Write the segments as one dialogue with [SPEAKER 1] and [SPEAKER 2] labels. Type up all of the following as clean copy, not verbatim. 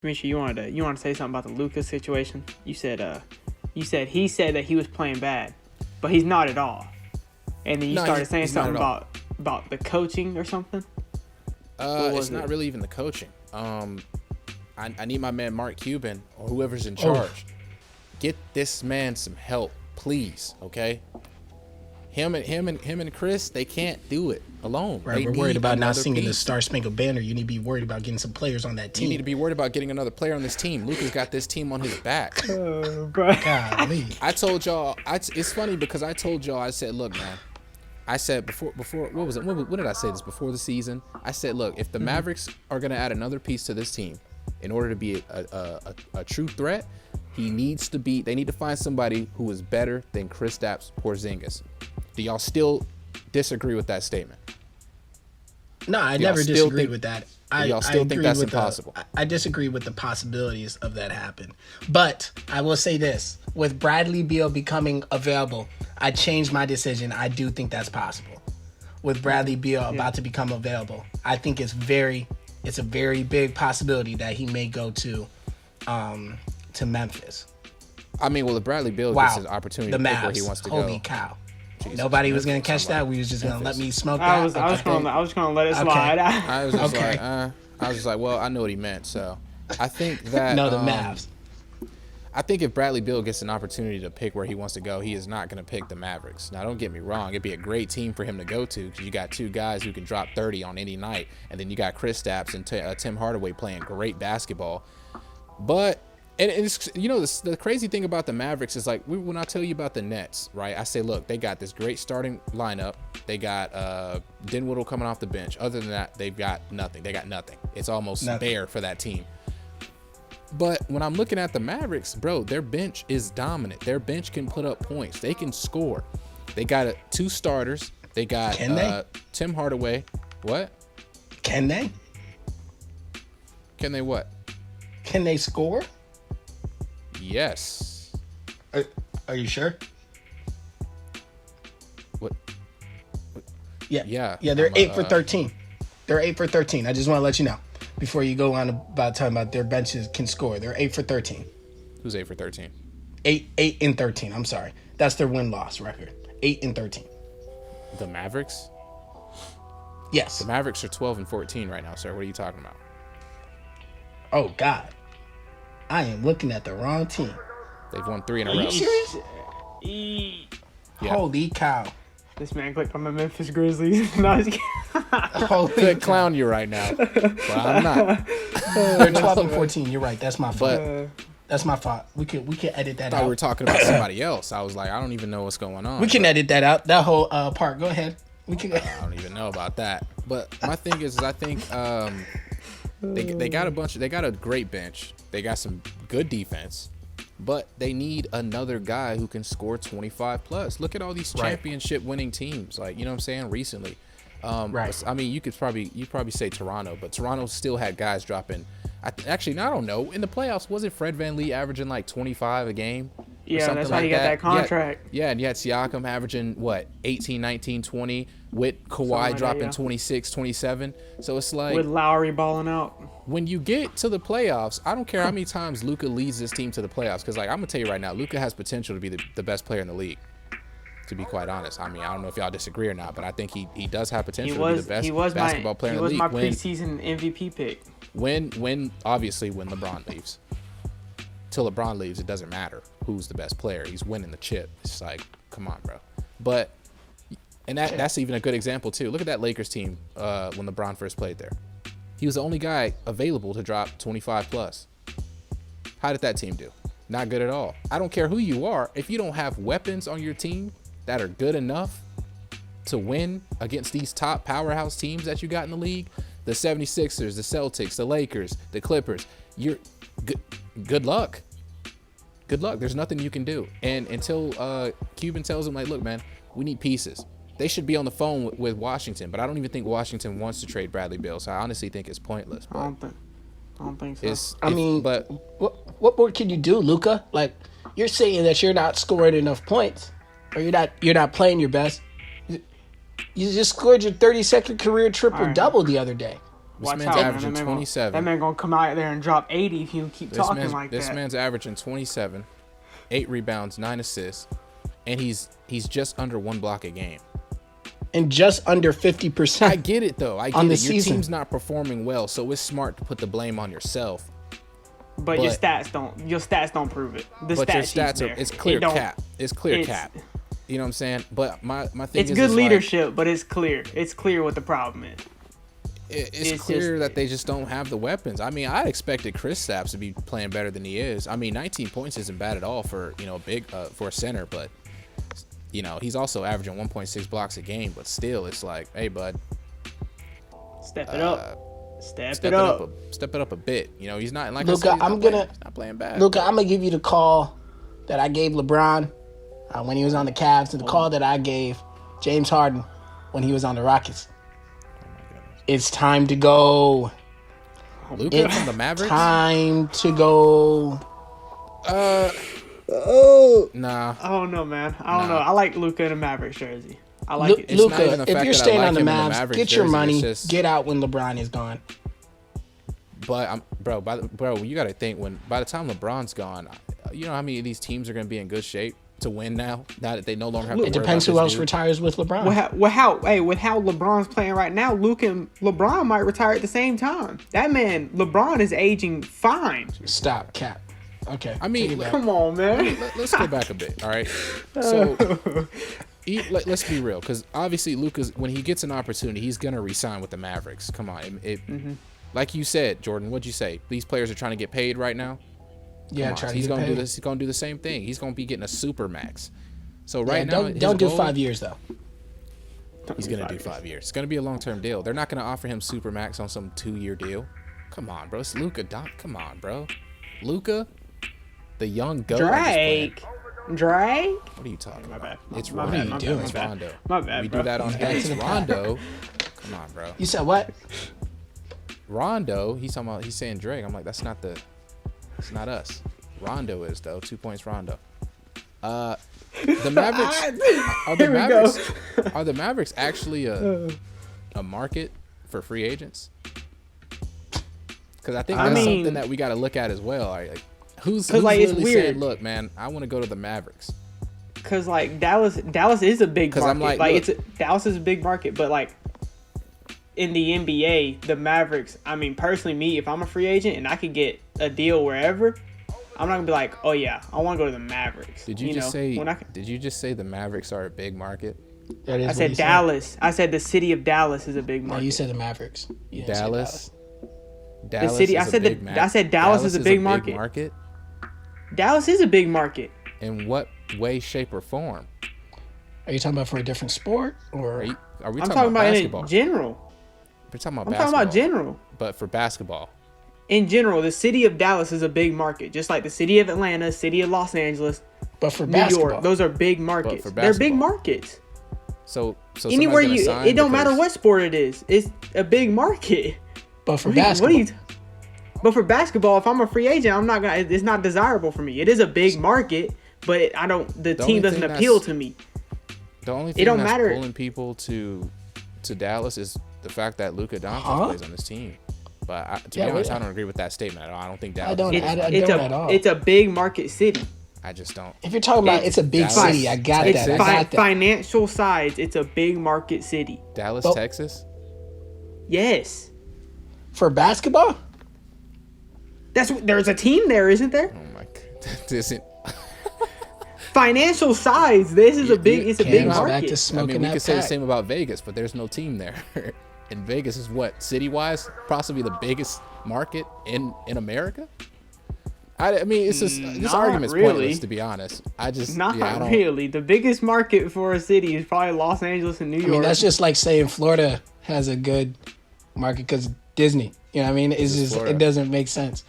[SPEAKER 1] Micheal, you wanted to say something about the Luka situation? You said he said that he was playing bad, but he's not at all. And then you started saying something about the coaching or something.
[SPEAKER 2] It's not really even the coaching. I need my man Mark Cuban or whoever's in charge. Get this man some help, please. Okay. Him and Chris, they can't do it alone.
[SPEAKER 3] Right, we're worried about not singing the Star Spangled Banner. You need to be worried about getting some players on that team.
[SPEAKER 2] You need to be worried about getting another player on this team. Luka's got this team on his back.
[SPEAKER 1] Oh, bro.
[SPEAKER 3] Golly.
[SPEAKER 2] I told y'all. It's funny because I told y'all. I said, look, man. I said before. What was it? When did I say this? Before the season, I said, look, if the Mavericks are gonna add another piece to this team, in order to be a true threat, they need to find somebody who is better than Kristaps Porzingis. Do y'all still disagree with that statement?
[SPEAKER 3] No, I never disagreed with that.
[SPEAKER 2] Y'all still think that's impossible?
[SPEAKER 3] I disagree with the possibilities of that happen. But I will say this. With Bradley Beal becoming available, I changed my decision. I do think that's possible. With Bradley Beal about to become available, I think it's a very big possibility that he may go to Memphis.
[SPEAKER 2] I mean, well, if Bradley Beal gets his opportunity to pick where he wants to go.
[SPEAKER 3] Holy cow. Jesus, nobody was going to catch that. We was just going to let me smoke that.
[SPEAKER 1] I was going to let it slide.
[SPEAKER 2] I was just like, well, I know what he meant. So I think that
[SPEAKER 3] the Mavs.
[SPEAKER 2] I think if Bradley Beal gets an opportunity to pick where he wants to go, he is not going to pick the Mavericks. Now, don't get me wrong. It'd be a great team for him to go to because you got two guys who can drop 30 on any night. And then you got Kristaps and Tim Hardaway playing great basketball. But and it's, the crazy thing about the Mavericks is, like, when I tell you about the Nets, right, I say, look, they got this great starting lineup. They got Dinwiddie coming off the bench. Other than that, they've got nothing. They got nothing. It's almost bare for that team. But when I'm looking at the Mavericks, bro, their bench is dominant. Their bench can put up points. They can score. They got two starters. They got Tim Hardaway. What?
[SPEAKER 3] Can they?
[SPEAKER 2] Can they what?
[SPEAKER 3] Can they score?
[SPEAKER 2] Yes.
[SPEAKER 3] Are you sure?
[SPEAKER 2] What?
[SPEAKER 3] Yeah. Yeah, they're 8 for 13. They're 8 for 13. I just want to let you know before you go on about talking about their benches can score. They're 8 for 13.
[SPEAKER 2] Who's 8 for 13?
[SPEAKER 3] 8 and 13. I'm sorry. That's their win-loss record. 8 and 13.
[SPEAKER 2] The Mavericks?
[SPEAKER 3] Yes.
[SPEAKER 2] The Mavericks are 12 and 14 right now, sir. What are you talking about?
[SPEAKER 3] Oh, God. I am looking at the wrong team.
[SPEAKER 2] They've won 3 in a row.
[SPEAKER 3] Are you serious?
[SPEAKER 2] Yeah.
[SPEAKER 3] Holy cow.
[SPEAKER 1] This man clicked on the Memphis Grizzlies. No, I was kidding.
[SPEAKER 2] Could clown you right now, but I'm not.
[SPEAKER 3] They're 12 and 14. You're right. That's my fault. That's my fault. We could edit that out.
[SPEAKER 2] We were talking about somebody else. I was like, I don't even know what's going on.
[SPEAKER 3] We can edit that out. That whole part. Go ahead. We can.
[SPEAKER 2] I don't even know about that. But my thing is I think they got a great bench. They got some good defense, but they need another guy who can score 25 plus. Look at all these championship winning teams, like, you know what I'm saying, recently. Right. I mean, you'd probably say Toronto, but Toronto still had guys dropping. I don't know. In the playoffs, wasn't Fred VanVleet averaging like 25 a game?
[SPEAKER 1] Yeah, that's why he got that contract.
[SPEAKER 2] And you had Siakam averaging, 18, 19, 20, with Kawhi dropping 26, 27. So it's like...
[SPEAKER 1] with Lowry balling out.
[SPEAKER 2] When you get to the playoffs, I don't care how many times Luka leads this team to the playoffs, because, like, I'm going to tell you right now, Luka has potential to be the best player in the league, to be quite honest. I mean, I don't know if y'all disagree or not, but I think he does have potential to be the best basketball player in the league.
[SPEAKER 1] He was my preseason MVP pick.
[SPEAKER 2] Obviously, when LeBron leaves. Till LeBron leaves, it doesn't matter who's the best player. He's winning the chip. It's like, come on, bro. But, and that's even a good example, too. Look at that Lakers team when LeBron first played there. He was the only guy available to drop 25 plus. How did that team do? Not good at all. I don't care who you are. If you don't have weapons on your team that are good enough to win against these top powerhouse teams that you got in the league, the 76ers, the Celtics, the Lakers, the Clippers, you're good luck. Good luck. There's nothing you can do. And until Cuban tells them, like, look, man, we need pieces. They should be on the phone with Washington, but I don't even think Washington wants to trade Bradley Beal. So I honestly think it's pointless.
[SPEAKER 1] I don't think so.
[SPEAKER 3] But what more can you do, Luka? Like, you're saying that you're not scoring enough points, or you're not playing your best. You just scored your 32nd career triple-double the other day.
[SPEAKER 1] Watch
[SPEAKER 2] man's
[SPEAKER 1] out,
[SPEAKER 2] averaging
[SPEAKER 1] man.
[SPEAKER 2] 27.
[SPEAKER 1] That man gonna come out there and drop 80 if you keep talking like that.
[SPEAKER 2] This man's averaging 27, 8 rebounds, 9 assists, and he's just under 1 block a game.
[SPEAKER 3] And just under 50%.
[SPEAKER 2] I get it though. I get it. Your
[SPEAKER 3] season.
[SPEAKER 2] team's not performing well, so it's smart to put the blame on yourself.
[SPEAKER 1] But your stats don't prove it.
[SPEAKER 2] But your stats are it's clear cap. It's clear cap. You know what I'm saying? But my thing is
[SPEAKER 1] it's good leadership, but it's clear. It's clear what the problem is.
[SPEAKER 2] It's clear that they just don't have the weapons. I mean, I expected Kristaps to be playing better than he is. I mean, 19 points isn't bad at all for for a center, but he's also averaging 1.6 blocks a game. But still, it's like, hey, bud,
[SPEAKER 1] step it up. Step
[SPEAKER 2] it up a bit. He's not like
[SPEAKER 3] Luka.
[SPEAKER 2] he's not playing bad.
[SPEAKER 3] Luka, I'm gonna give you the call that I gave LeBron when he was on the Cavs, and the call that I gave James Harden when he was on the Rockets. It's time to go.
[SPEAKER 2] Luka from the Mavericks?
[SPEAKER 3] Time to go.
[SPEAKER 2] Nah.
[SPEAKER 1] I don't know, man. I don't know. I like Luka in a Mavericks jersey. I like it.
[SPEAKER 3] Luka, if you're staying on the Mavs, get your money. Get out when LeBron is gone.
[SPEAKER 2] But bro, you got to think by the time LeBron's gone, you know how many of these teams are going to be in good shape to win now that they no longer have to worry about this.
[SPEAKER 3] It depends who else retires with LeBron.
[SPEAKER 1] With how LeBron's playing right now, Luka and LeBron might retire at the same time. That man, LeBron is aging fine.
[SPEAKER 3] Stop, Cap. Okay.
[SPEAKER 2] I mean,
[SPEAKER 1] come on, man.
[SPEAKER 2] Let's go back a bit, all right? So, let's be real, because obviously Luka's, when he gets an opportunity, he's going to re-sign with the Mavericks. Come on. Like you said, Jordan, what'd you say? These players are trying to get paid right now?
[SPEAKER 3] Yeah,
[SPEAKER 2] he's going to do this. He's going to do the same thing. He's going to be getting a super max. So now,
[SPEAKER 3] don't do 5 years though.
[SPEAKER 2] He's going to do 5 years. It's going to be a long-term deal. They're not going to offer him super max on some 2-year deal. Come on, bro. It's Luka. Come on, bro. Luka, the young goat.
[SPEAKER 1] Drake.
[SPEAKER 2] What are you talking about?
[SPEAKER 1] Bad.
[SPEAKER 2] It's
[SPEAKER 3] What are you doing?
[SPEAKER 2] It's Rondo.
[SPEAKER 1] My bad,
[SPEAKER 2] We
[SPEAKER 1] bro.
[SPEAKER 2] do that on here. It's Rondo. Come on, bro.
[SPEAKER 3] You said what?
[SPEAKER 2] Rondo. He's saying Drake. I'm like, it's not us. Rondo is though. 2 points, Rondo. The Mavericks are the Mavericks actually a market for free agents? Because I think that's something that we got to look at as well. Like, who's really saying, look, man, I want to go to the Mavericks?
[SPEAKER 1] Because like Dallas is a big market.
[SPEAKER 2] I'm like
[SPEAKER 1] Dallas is a big market, but like in the NBA, the Mavericks. I mean, personally, me, if I'm a free agent and I could get a deal wherever, I'm not gonna be like, oh yeah, I want to go to the Mavericks.
[SPEAKER 2] Did you just say the Mavericks are a big market?
[SPEAKER 3] I
[SPEAKER 1] said Dallas. I said the city of Dallas is a big market.
[SPEAKER 3] No, you said the Mavericks.
[SPEAKER 2] Dallas.
[SPEAKER 1] The city. I said Dallas is a big market. Dallas is a big market.
[SPEAKER 2] In what way, shape, or form?
[SPEAKER 3] Are you talking about for a different sport, or
[SPEAKER 2] are we
[SPEAKER 1] I'm
[SPEAKER 2] talking about basketball?
[SPEAKER 1] In general.
[SPEAKER 2] We're talking about
[SPEAKER 1] I'm
[SPEAKER 2] basketball.
[SPEAKER 1] talking about general.
[SPEAKER 2] But for basketball.
[SPEAKER 1] In general, the city of Dallas is a big market, just like the city of Atlanta, city of Los Angeles,
[SPEAKER 3] but for
[SPEAKER 1] New
[SPEAKER 3] basketball,
[SPEAKER 1] York. Those are big markets. They're big markets.
[SPEAKER 2] So
[SPEAKER 1] anywhere it don't matter what sport it is. It's a big market.
[SPEAKER 3] But for basketball.
[SPEAKER 1] But for basketball, if I'm a free agent, I'm not gonna. It's not desirable for me. It is a big market, but the team doesn't appeal to me.
[SPEAKER 2] The only thing that's pulling people to Dallas is the fact that Luka Doncic plays on this team. But to be honest, I don't agree with that statement at all. I don't think Dallas.
[SPEAKER 3] I don't at all.
[SPEAKER 1] It's a big market city.
[SPEAKER 2] I just don't.
[SPEAKER 3] If you're talking about it's a big city, I got that.
[SPEAKER 1] Financial size, it's a big market city.
[SPEAKER 2] Dallas, Texas?
[SPEAKER 1] Yes.
[SPEAKER 3] For basketball?
[SPEAKER 1] There's a team there, isn't there?
[SPEAKER 2] Oh my god. That isn't.
[SPEAKER 1] Financial size, it's a big market.
[SPEAKER 2] I mean, we could say the same about Vegas, but there's no team there. And Vegas is what, city-wise, possibly the biggest market in America? I mean, it's just this argument's pointless, to be honest.
[SPEAKER 1] Really. The biggest market for a city is probably Los Angeles and New York.
[SPEAKER 3] I mean, that's just like saying Florida has a good market because Disney. You know what I mean? It's just Florida. It doesn't make sense.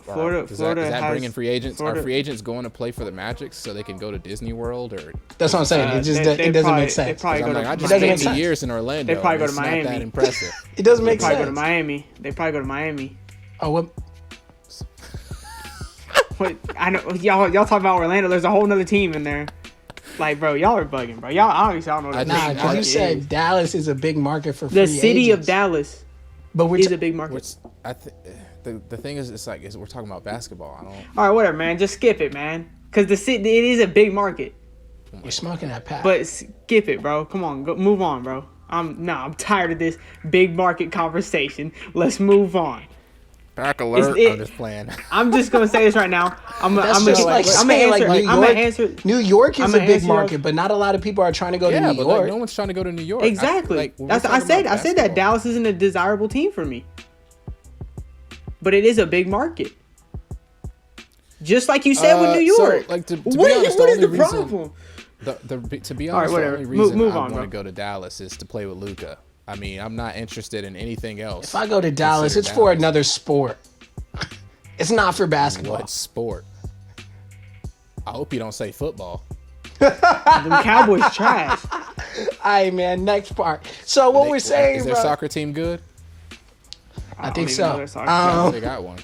[SPEAKER 1] Florida
[SPEAKER 2] is that bringing free agents? Are free agents going to play for the Magic so they can go to Disney World? Or
[SPEAKER 3] that's what I'm saying. It doesn't make sense.
[SPEAKER 2] I just spent 2 years in Orlando.
[SPEAKER 1] They probably go to Miami.
[SPEAKER 2] Not that impressive.
[SPEAKER 3] It doesn't make sense.
[SPEAKER 1] They probably go to Miami.
[SPEAKER 3] Oh, what?
[SPEAKER 1] But I know y'all talk about Orlando. There's a whole nother team in there. Like, bro, y'all are bugging, bro. Y'all obviously don't know what
[SPEAKER 3] because you said Dallas is a big market for free agents.
[SPEAKER 1] The city of Dallas.
[SPEAKER 3] But
[SPEAKER 1] is a big market.
[SPEAKER 2] Which the thing is, it's like we're talking about basketball. I don't.
[SPEAKER 1] All right, whatever, man. Just skip it, man. Because it is a big market.
[SPEAKER 3] You're smoking that pack.
[SPEAKER 1] But skip it, bro. Come on, move on, bro. I'm tired of this big market conversation. Let's move on.
[SPEAKER 2] Back alert. I'm just playing.
[SPEAKER 1] I'm just gonna say this right now. I'm gonna answer.
[SPEAKER 3] New York is a big market, but not a lot of people are trying to go to New York.
[SPEAKER 2] Like, no one's trying to go to New York.
[SPEAKER 1] Exactly. I said that Dallas isn't a desirable team for me. But it is a big market. Just like you said with New York.
[SPEAKER 2] So, like, to be
[SPEAKER 1] what
[SPEAKER 2] honest,
[SPEAKER 1] is the problem?
[SPEAKER 2] To be honest, the only reason
[SPEAKER 1] move
[SPEAKER 2] I
[SPEAKER 1] on,
[SPEAKER 2] want to go to Dallas is to play with Luka. I mean, I'm not interested in anything else.
[SPEAKER 3] If I go to Dallas, it's for another sport. It's not for basketball.
[SPEAKER 2] What sport? I hope you don't say football.
[SPEAKER 1] Them Cowboys trash.
[SPEAKER 3] All right, man. Next part. So what we're saying,
[SPEAKER 2] is their soccer team good?
[SPEAKER 3] I think so.
[SPEAKER 2] They got one.